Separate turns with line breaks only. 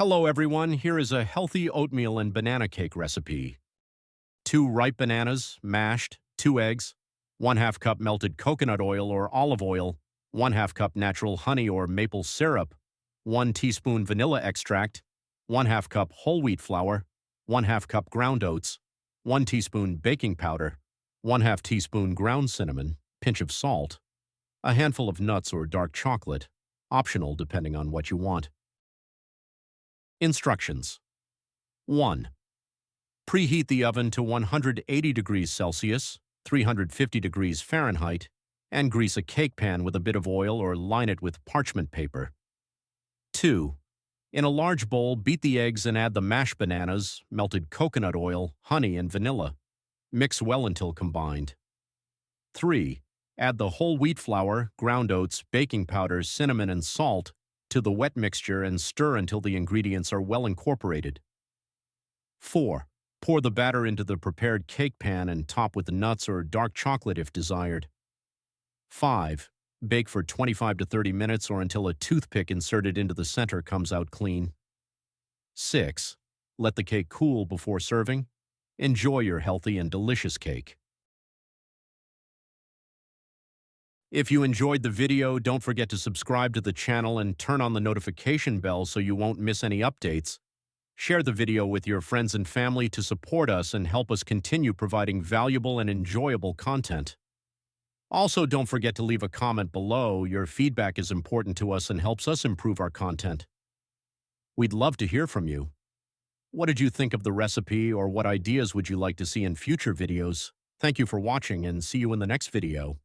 Hello everyone, here is a healthy oatmeal and banana cake recipe. 2 ripe bananas, mashed, 2 eggs, 1/2 cup melted coconut oil or olive oil, 1/2 cup natural honey or maple syrup, 1 teaspoon vanilla extract, 1/2 cup whole wheat flour, 1/2 cup ground oats, 1 teaspoon baking powder, 1/2 teaspoon ground cinnamon, pinch of salt, a handful of nuts or dark chocolate, optional depending on what you want. Instructions. 1. Preheat the oven to 180 degrees Celsius, 350 degrees Fahrenheit, and grease a cake pan with a bit of oil or line it with parchment paper. 2. In a large bowl, beat the eggs and add the mashed bananas, melted coconut oil, honey, and vanilla. Mix well until combined. 3. Add the whole wheat flour, ground oats, baking powder, cinnamon, and salt to the wet mixture and stir until the ingredients are well incorporated. 4. Pour the batter into the prepared cake pan and top with nuts or dark chocolate if desired. 5. Bake for 25 to 30 minutes or until a toothpick inserted into the center comes out clean. 6. Let the cake cool before serving. Enjoy your healthy and delicious cake. If you enjoyed the video, don't forget to subscribe to the channel and turn on the notification bell so you won't miss any updates. Share the video with your friends and family to support us and help us continue providing valuable and enjoyable content. Also, don't forget to leave a comment below. Your feedback is important to us and helps us improve our content. We'd love to hear from you. What did you think of the recipe, or what ideas would you like to see in future videos? Thank you for watching and see you in the next video.